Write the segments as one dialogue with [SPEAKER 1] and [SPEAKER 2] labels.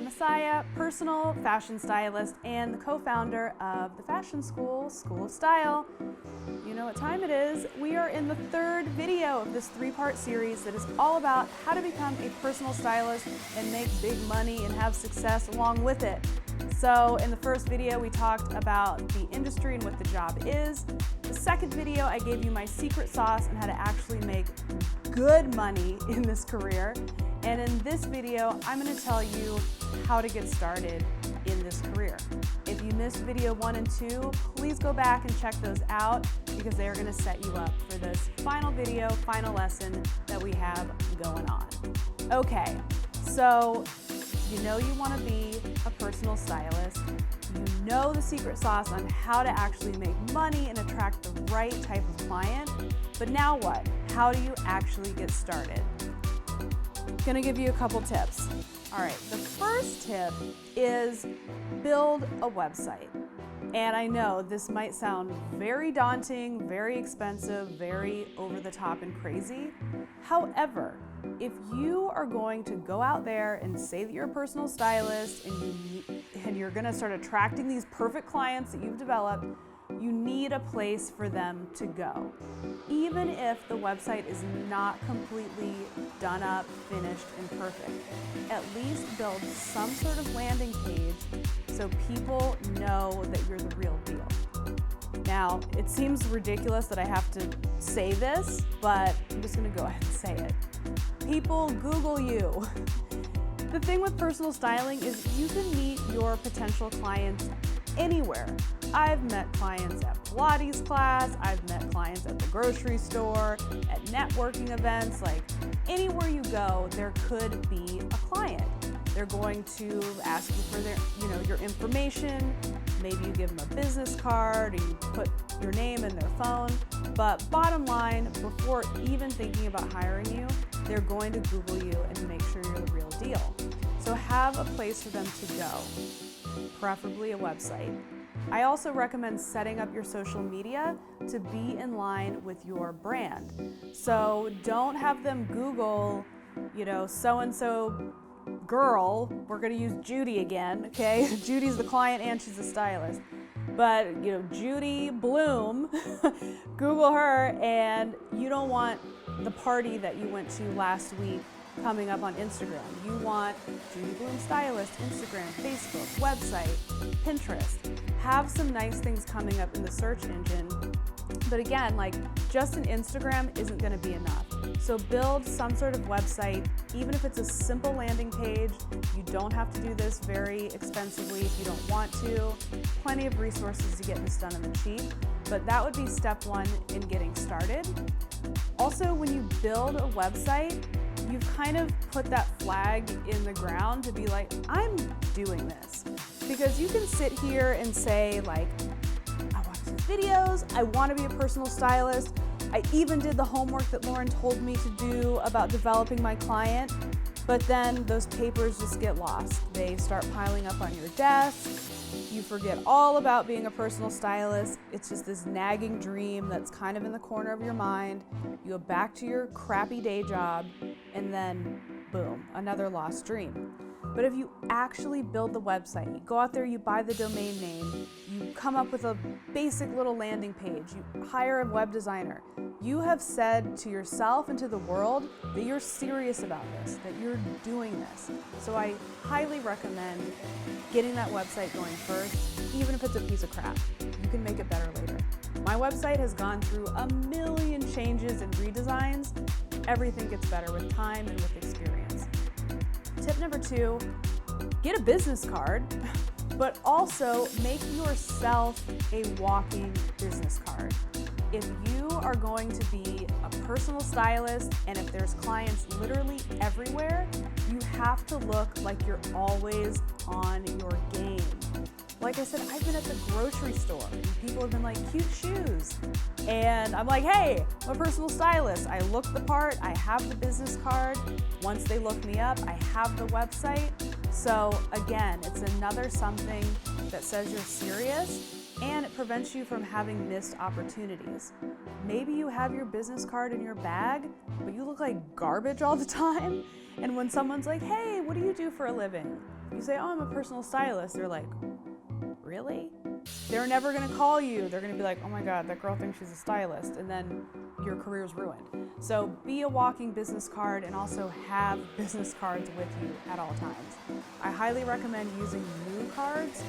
[SPEAKER 1] Messiah, personal fashion stylist and the co-founder of the fashion school, School of Style. You know what time it is. We are in the third video of this three-part series that is all about how to become a personal stylist and make big money and have success along with it. So in the first video, we talked about the industry and what the job is. The second video, I gave you my secret sauce on how to actually make good money in this career. And in this video, I'm going to tell you how to get started in this career. If you missed video 1 and 2, please go back and check those out because they are going to set you up for this final video, final lesson that we have going on. Okay, so you know you want to be a personal stylist. You know the secret sauce on how to actually make money and attract the right type of client. But now what? How do you actually get started? Gonna give you a couple tips. All right, the first tip is build a website. And I know this might sound very daunting, very expensive, very over the top and crazy. However, if you are going to go out there and say that you're a personal stylist and you're gonna start attracting these perfect clients that you've developed, you need a place for them to go. Even if the website is not completely done up, finished, and perfect, at least build some sort of landing page so people know that you're the real deal. Now, it seems ridiculous that I have to say this, but I'm just gonna go ahead and say it. People Google you. The thing with personal styling is you can meet your potential clients anywhere. I've met clients at Pilates class, I've met clients at the grocery store, at networking events, like anywhere you go, there could be a client. They're going to ask you for their, your information. Maybe you give them a business card or you put your name in their phone. But bottom line, before even thinking about hiring you, they're going to Google you and make sure you're the real deal. So have a place for them to go, preferably a website. I also recommend setting up your social media to be in line with your brand. So don't have them Google, so-and-so girl, we're gonna use Judy again, okay? Judy's the client and she's a stylist. But, Judy Bloom, Google her, and you don't want the party that you went to last week coming up on Instagram. You want Judy Bloom Stylist, Instagram, Facebook, website, Pinterest. Have some nice things coming up in the search engine. But again, just an Instagram isn't gonna be enough. So build some sort of website, even if it's a simple landing page. You don't have to do this very expensively if you don't want to. Plenty of resources to get this done on the cheap, but that would be step 1 in getting started. Also, when you build a website, you've kind of put that flag in the ground to be like, I'm doing this. Because you can sit here and say I watch these videos, I want to be a personal stylist, I even did the homework that Lauren told me to do about developing my client, but then those papers just get lost. They start piling up on your desk, you forget all about being a personal stylist, it's just this nagging dream that's kind of in the corner of your mind, you go back to your crappy day job, and then boom, another lost dream. But if you actually build the website, you go out there, you buy the domain name, you come up with a basic little landing page, you hire a web designer, you have said to yourself and to the world that you're serious about this, that you're doing this. So I highly recommend getting that website going first, even if it's a piece of crap. You can make it better later. My website has gone through a million changes and redesigns. Everything gets better with time and with experience. Tip number 2, get a business card, but also make yourself a walking business card. If you are going to be a personal stylist and if there's clients literally everywhere, you have to look like you're always on your game. Like I said, I've been at the grocery store and people have been like, cute shoes. And I'm like, hey, I'm a personal stylist. I look the part, I have the business card. Once they look me up, I have the website. So again, it's another something that says you're serious and it prevents you from having missed opportunities. Maybe you have your business card in your bag, but you look like garbage all the time. And when someone's like, hey, what do you do for a living? You say, oh, I'm a personal stylist. They're like, really? They're never gonna call you. They're gonna be like, oh my God, that girl thinks she's a stylist. And then your career's ruined. So be a walking business card and also have business cards with you at all times. I highly recommend using new cards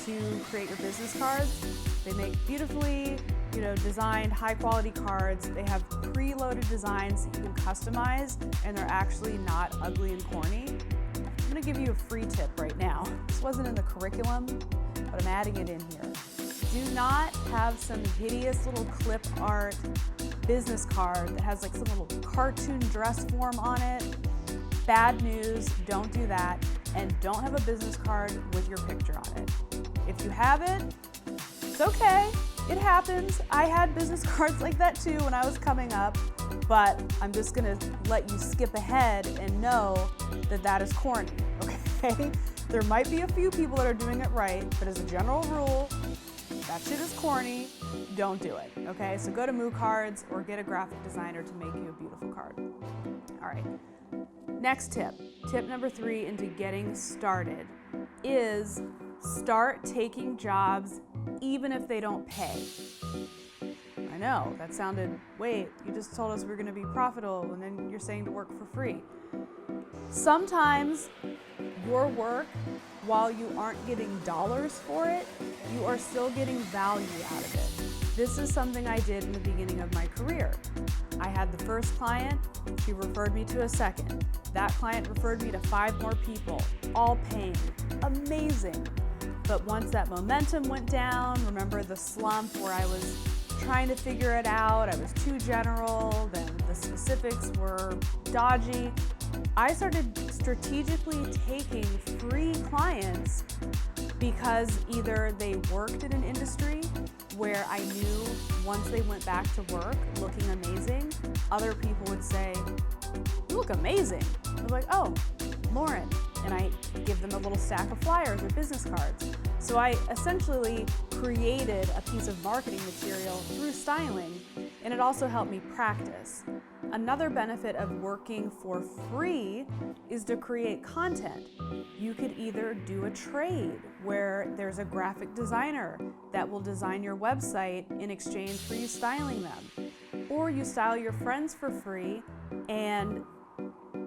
[SPEAKER 1] to create your business cards. They make beautifully, designed high quality cards. They have preloaded designs that you can customize, and they're actually not ugly and corny. I'm gonna give you a free tip right now. This wasn't in the curriculum, but I'm adding it in here. Do not have some hideous little clip art business card that has like some little cartoon dress form on it. Bad news, don't do that. And don't have a business card with your picture on it. If you have it, it's okay. It happens. I had business cards like that too when I was coming up, but I'm just gonna let you skip ahead and know that that is corny, okay? There might be a few people that are doing it right, but as a general rule, that shit is corny. Don't do it, okay? So go to Moo Cards or get a graphic designer to make you a beautiful card. All right, next tip. Tip number 3 into getting started is start taking jobs even if they don't pay. I know, that sounded, wait, you just told us we're gonna be profitable and then you're saying to work for free. Sometimes your work, while you aren't getting dollars for it, you are still getting value out of it. This is something I did in the beginning of my career. I had the first client, she referred me to a second. That client referred me to 5 more people, all paying. Amazing. But once that momentum went down, remember the slump where I was trying to figure it out, I was too general, then the specifics were dodgy. I started strategically taking free clients because either they worked in an industry where I knew once they went back to work looking amazing, other people would say, you look amazing. I was like, oh, Lauren. And I give them a little stack of flyers or business cards. So I essentially created a piece of marketing material through styling, and it also helped me practice. Another benefit of working for free is to create content. You could either do a trade where there's a graphic designer that will design your website in exchange for you styling them, or you style your friends for free and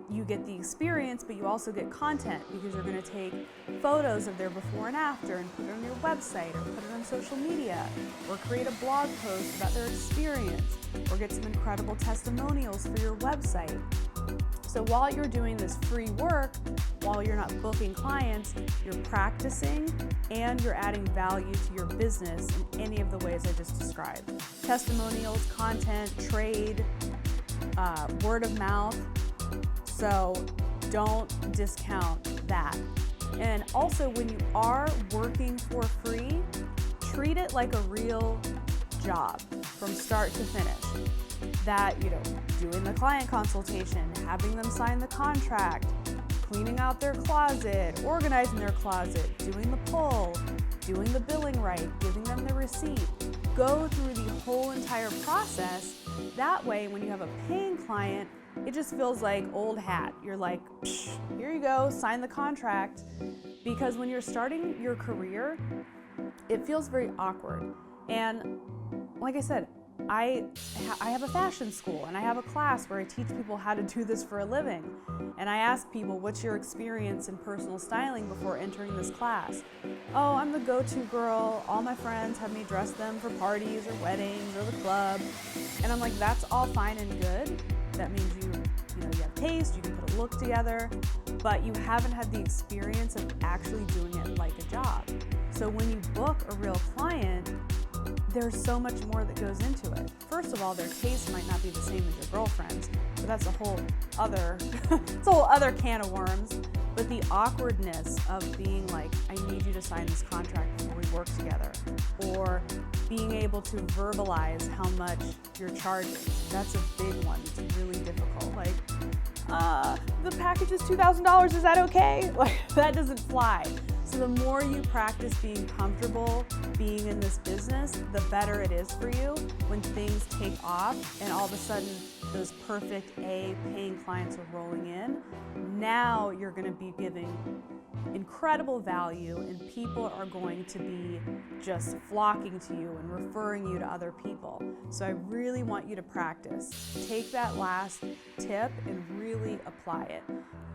[SPEAKER 1] you get the experience, but you also get content because you're going to take photos of their before and after and put it on your website or put it on social media or create a blog post about their experience or get some incredible testimonials for your website. So while you're doing this free work, while you're not booking clients, you're practicing and you're adding value to your business in any of the ways I just described. Testimonials, content, trade, word of mouth. So don't discount that. And also when you are working for free, treat it like a real job from start to finish. That, doing the client consultation, having them sign the contract, cleaning out their closet, organizing their closet, doing the pull, doing the billing right, giving them the receipt. Go through the whole entire process. That way, when you have a paying client, it just feels like old hat. You're like, here you go, sign the contract. Because when you're starting your career, it feels very awkward. And like I said, I have a fashion school and I have a class where I teach people how to do this for a living. And I ask people, what's your experience in personal styling before entering this class? Oh, I'm the go-to girl. All my friends have me dress them for parties or weddings or the club. And I'm like, that's all fine and good. That means you have taste, you can put a look together, but you haven't had the experience of actually doing it like a job. So when you book a real client, there's so much more that goes into it. First of all, their taste might not be the same as your girlfriend's, but that's a whole other, it's a whole other can of worms. But the awkwardness of being like, I need you to sign this contract before we work together, or being able to verbalize how much you're charging, that's a big one. It's really difficult. Like, the package is $2,000, is that okay? Like, that doesn't fly. So the more you practice being comfortable being in this business, the better it is for you when things take off and all of a sudden those perfect A paying clients are rolling in. Now you're going to be giving incredible value and people are going to be just flocking to you and referring you to other people. So I really want you to practice. Take that last tip and really apply it.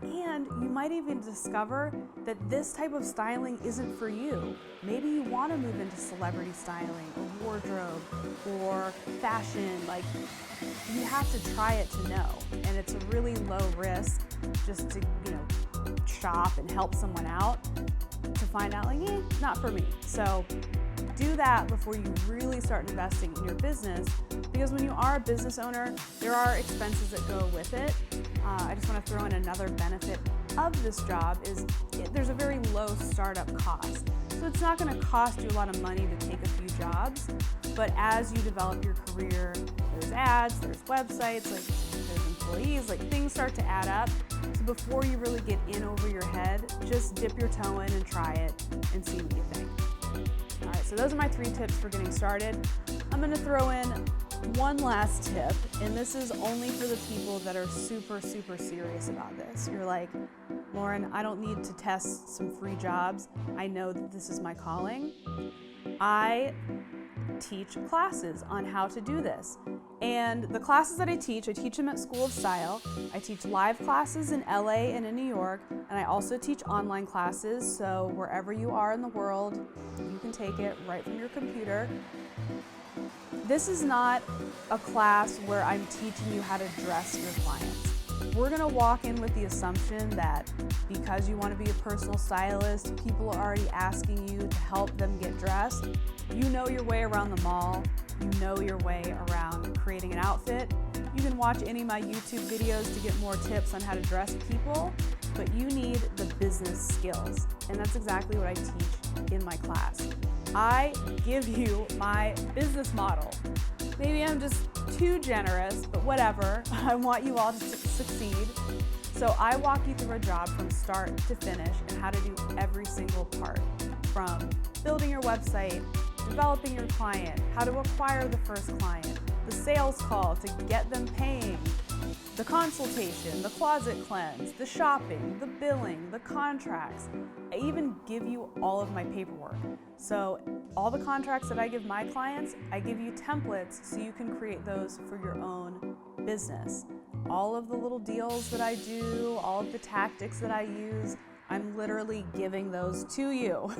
[SPEAKER 1] And you might even discover that this type of styling isn't for you. Maybe you want to move into celebrity styling or wardrobe or fashion. Like, you have to try it to know. And it's a really low risk just to, shop and help someone out to find out, not for me. So do that before you really start investing in your business, because when you are a business owner, there are expenses that go with it. I just want to throw in another benefit of this job is there's a very low startup cost. So it's not going to cost you a lot of money to take a few jobs, but as you develop your career, there's ads, there's websites, there's employees, things start to add up. So before you really get in over your head, just dip your toe in and try it and see what you think. All right, so those are my 3 tips for getting started. I'm going to throw in one last tip, and this is only for the people that are super, super serious about this. You're like, Lauren, I don't need to test some free jobs. I know that this is my calling. I teach classes on how to do this. And the classes that I teach them at School of Style. I teach live classes in LA and in New York, and I also teach online classes, so wherever you are in the world, you can take it right from your computer. This is not a class where I'm teaching you how to dress your clients. We're gonna walk in with the assumption that because you wanna be a personal stylist, people are already asking you to help them get dressed. You know your way around the mall. You know your way around creating an outfit. You can watch any of my YouTube videos to get more tips on how to dress people, but you need the business skills. And that's exactly what I teach in my class. I give you my business model. Maybe I'm just too generous, but whatever. I want you all to succeed. So I walk you through a job from start to finish and how to do every single part, from building your website, developing your client, how to acquire the first client, the sales call to get them paying, the consultation, the closet cleanse, the shopping, the billing, the contracts. I even give you all of my paperwork. So all the contracts that I give my clients, I give you templates so you can create those for your own business. All of the little deals that I do, all of the tactics that I use, I'm literally giving those to you.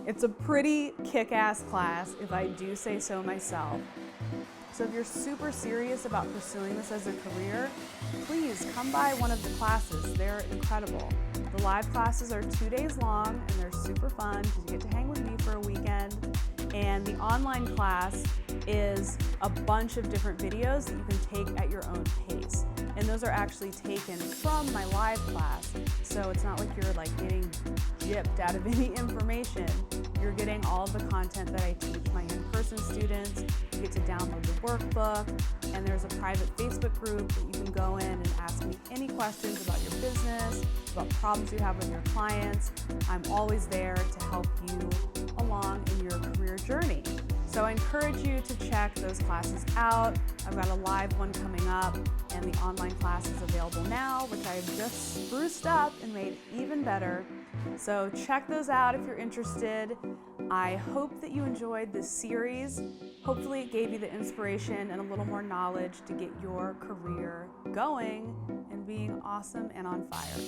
[SPEAKER 1] It's a pretty kick-ass class, if I do say so myself. So if you're super serious about pursuing this as a career, please come by one of the classes. They're incredible. The live classes are 2 days long and they're super fun because you get to hang with me for a weekend. And the online class is a bunch of different videos that you can take at your own pace. And those are actually taken from my live class. So it's not like you're getting gypped out of any information. You're getting all of the content that I teach my in-person students. You get to download the workbook, and there's a private Facebook group that you can go in and ask me any questions about your business, about problems you have with your clients. I'm always there to help you along in your career journey. So I encourage you to check those classes out. I've got a live one coming up, and the online class is available now, which I have just spruced up and made even better. So check those out if you're interested. I hope that you enjoyed this series. Hopefully it gave you the inspiration and a little more knowledge to get your career going and being awesome and on fire.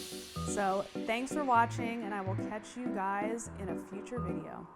[SPEAKER 1] So thanks for watching, and I will catch you guys in a future video.